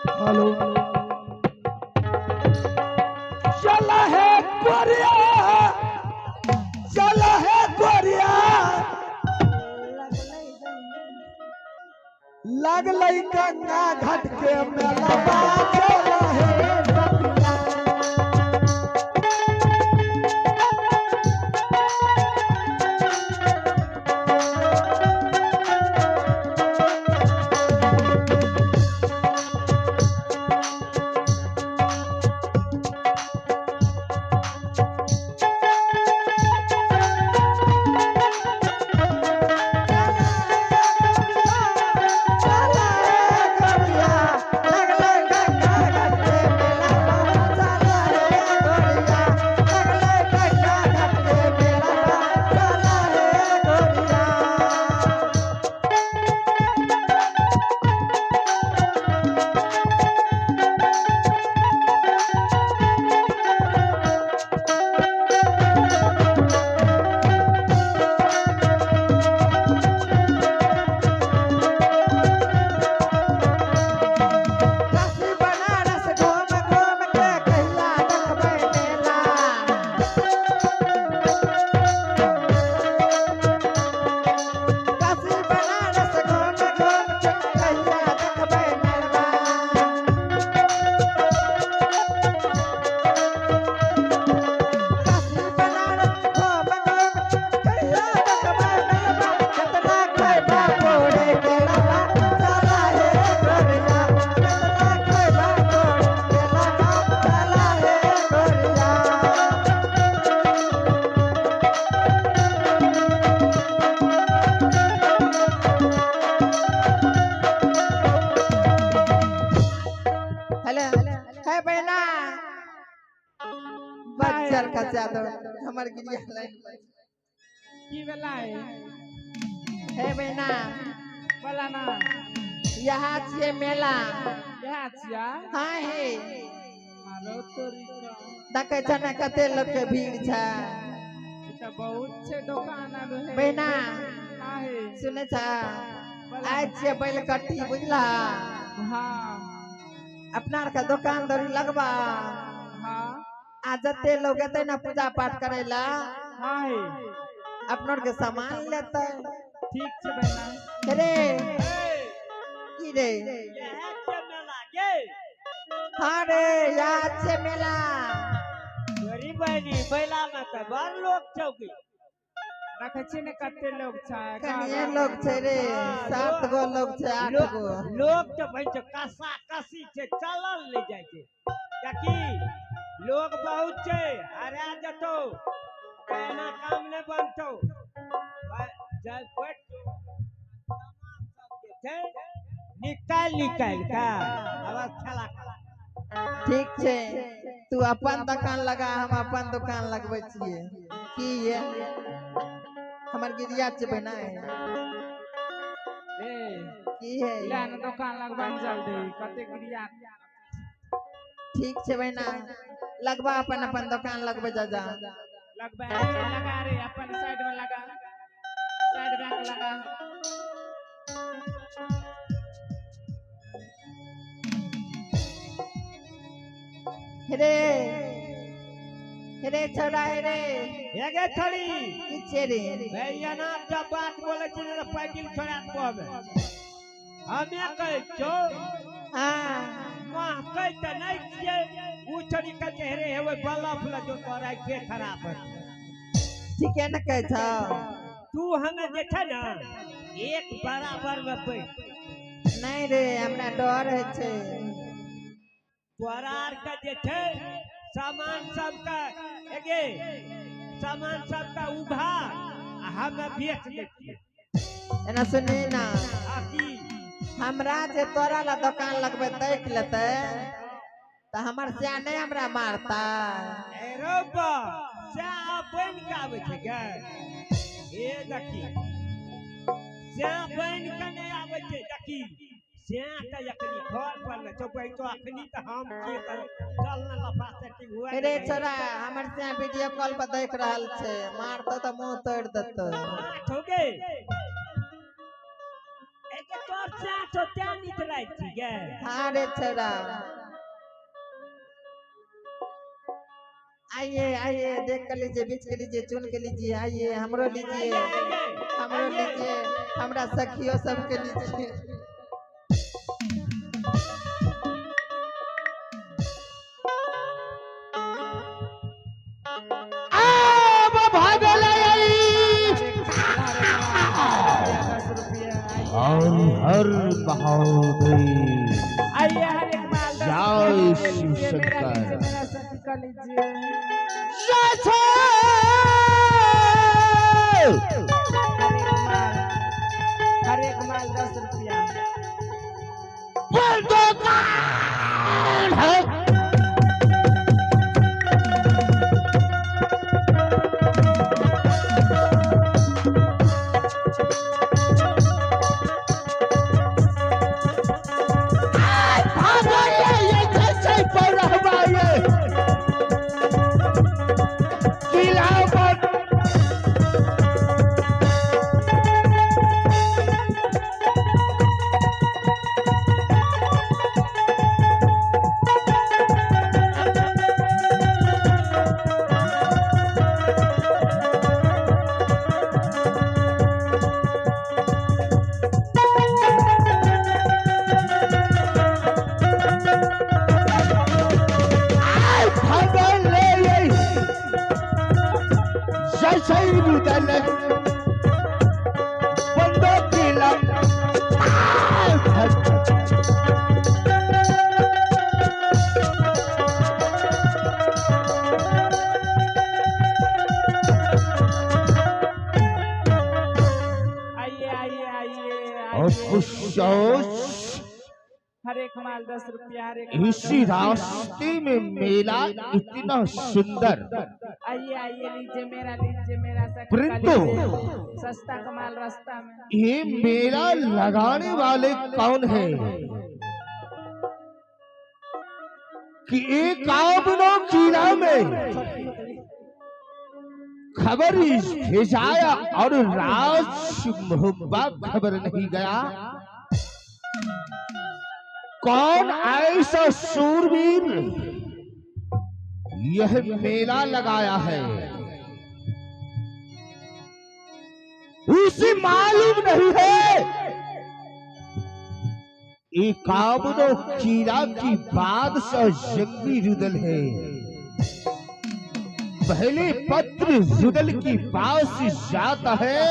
Hello चला है गोरिया चला है गोरिया लगलई गंगा घाट के मेला चला है बच्चर का चादर हमर गिरिया लाइन की बेला है बहना बोला ना यहाँ छिए मेला यहाँ छिया हाँ है मारो तोरी का देखे छ न कते लोग के भीड़ छ इता बहुत छे दुकान आरो है बहना काहे सुने छ आज छिए बैलकट्टी बुझला हां अपना का दुकान दौरी लगबा हां आ जते लोग एते ना पूजा पाठ करेला हां है अपनों के सामान लेते ठीक छे बहना रे की रे यहाँ के मेला गे हाँ रे याद से मेला गरीब बहनी बैला में त बड़ लोग छौकी रखे छी ने कते लोग छ कनिए लोग छे रे 7 गो लोग छे 8 गो लोग तो भाई कसा कसी छे चलल ले जाय छे देखी लोग बहुत छे अरे आ जतो कहना काम ने बनतो जब बैठ सामान सब जे छे निकाल का अवस्था ठीक छे तू अपन दुकान लगा हम अपन दुकान लगबै छिए की ये हमर गिरिया छे बना है ए की है इला न दुकान लगबा जल्दी कते गिरिया ठीक छे बना लगवा अपन अपन दुकान लगबै जा लगबा लगा रे अपन साइड में लगा साइड में लगा रे रे छोड़ा रे हेगे थड़ी पीछे रे भैया ना जब बात बोले छी न पाइकिल छोड़ा कहबे हमें कह छो हां मां कह त नहीं छिए उ छोड़ी के चेहरे हेवे बल्लफ ल जो तोरा के खराब है ठीक है न कह छ तू हमें जे छ ना एक बराबर में बैठ नहीं रे हमरा डर है छे तोरा आर के जे छे सामान सब का एगे सामान सब का उधार हम बेच देती एना सुनी ना आकी हमरा जे तोरा ला दुकान लगबे देख लेते त हमर से नहीं हमरा मारता ए रोबा से बन के आवे छे गे ए देखी से बन के नहीं आवे छे देखी से त यकनी घर पर न चौपई तो अखनी त हम की कर चल न लफा सेटिंग हुआ रे छोरा हमर से वीडियो कॉल पर देख रहल छे मारतो त मुंह तोड़ देतो ठोके एक तोर चा तो त्या निकलाई थी गे हाँ रे छोरा आइए आइए देख कर लीजिए बीच के लीजिए चुन के लीजिए आइए हमरो लीजिए हमरो लीजिए हमरा सखियों सबके लीजिए हर महादेव आइए हर एक माल जय शिव शंकर मेरा सखी का लीजिए हर एक माल 10 रुपया हर एक माल 10 रुपया हर एक इसी रास्ते में मेला इतना सुंदर आइए आइए लीजिए मेरा सखी का परंतु लीजिए सस्ता कमाल रास्ता में ये मेला लगाने वाले कौन है कि एक कामनो किला में खबर भेजाया और राज मुहब्बा खबर नहीं गया कौन ऐसा सूरवीर यह मेला लगाया है उसे मालूम नहीं है एक कामनो कीड़ा की बादशाह जंगी रुदल है पहले पत्र रुदल की पास जाता है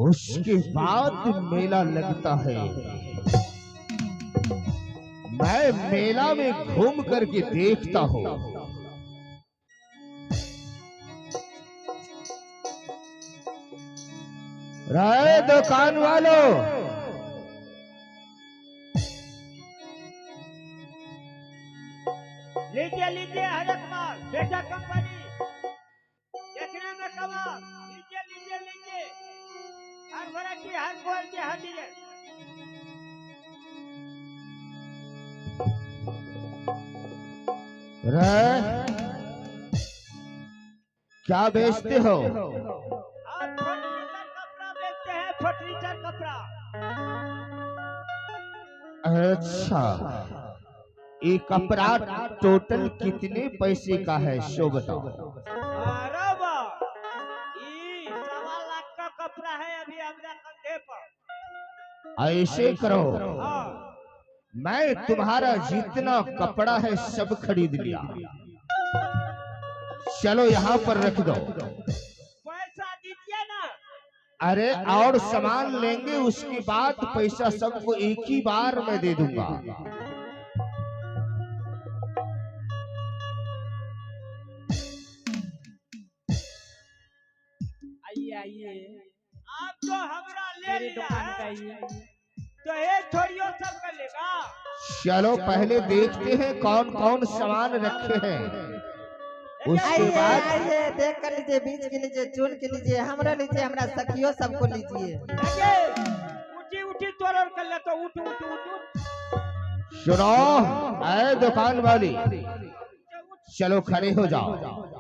उसके बाद मेला लगता है मैं मेला में घूम करके देखता हूँ राय दुकान वालों लीजिए हर एक माल बेटा कंपनी देखने में कमाल लीजिए हर वैरायटी हर क्वालिटी हर डिजाइन क्या बेचते हो आप फर्नीचर कपड़ा बेचते हैं फर्नीचर कपड़ा अच्छा ये कपड़ा टोटल कितने पैसे का है सो बताओ अरे वाह ये 1.25 लाख का कपड़ा है अभी हमरा कंधे पर ऐसे करो हाँ मैं तुम्हारा जितना कपड़ा है सब खरीद लिया चलो यहाँ पर रख दो पैसा दीजिए ना अरे और सामान लेंगे उसके बाद पैसा सबको एक ही बार में दे दूंगा आइए आप तो हमरा ले लिया है तो ये छोड़ियो सब कर लेगा चलो पहले देखते हैं कौन कौन सामान रखे हैं उसके आइए बाद आइए देख कर लीजिए बीच के लीजिए चुन के लीजिए हमरा लीजिए हमरा सखियों सबको लीजिए उठी उठी तोड़ कर ले तो उठ उठ उठ सुनो ऐ दुकान वाली चलो खड़े हो जाओ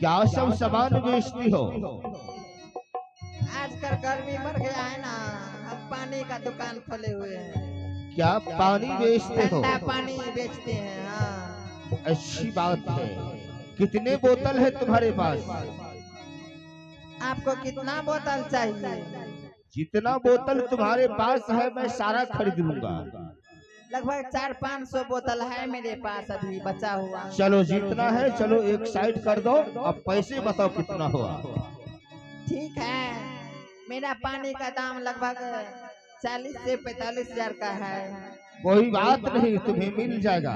क्या सब सामान बेचती हो? आजकल गर्मी बढ़ गया है ना, हम पानी का दुकान खोले हुए हैं। क्या पानी बेचते हो? ठंडा पानी बेचते हैं। हाँ, अच्छी बात है। कितने बोतल है तुम्हारे पास? आपको कितना बोतल चाहिए? जितना बोतल तुम्हारे पास है मैं सारा खरीद लूंगा। लगभग 400-500 बोतल है मेरे पास अभी बचा हुआ। चलो जितना है चलो एक साइड कर दो। अब पैसे बताओ कितना हुआ? ठीक है, मेरा पानी का दाम लगभग 40 से 45 हजार का है। कोई बात नहीं, तुम्हें मिल जाएगा।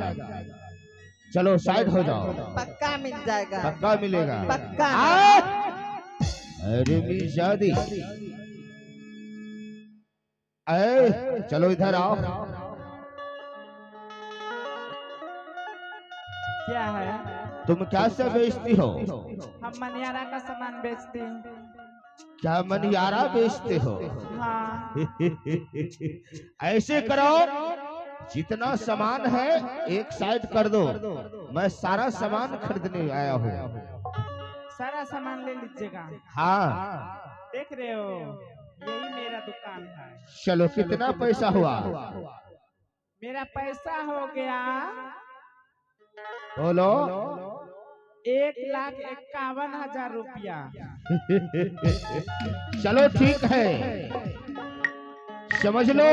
चलो साइड हो जाओ। पक्का मिल जाएगा। पक्का मिलेगा। पक्का। अरे मिर्जादी, अरे चलो इधर आओ। क्या है? तुम क्या सब बेचती हो? हम मनियारा का सामान बेचते हैं। क्या मनियारा बेचते हो? हाँ। ऐसे करो, जितना सामान है एक साइड कर दो, मैं सारा सामान खरीदने आया हूँ। सारा सामान ले लीजिएगा। हाँ देख रहे हो, यही मेरा दुकान है। चलो कितना पैसा हुआ? मेरा पैसा हो गया बोलो। 1,51,000 रुपया। चलो ठीक है, समझ लो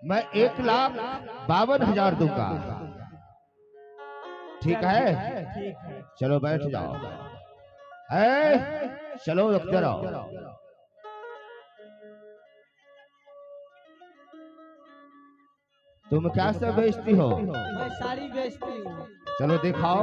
मैं 1,52,000 दूंगा। ठीक है? ठीक है। चलो बैठ जाओ। चलो इधर आओ। तुम क्या सब बेचती हो? मैं साड़ी बेचती हूँ। चलो दिखाओ।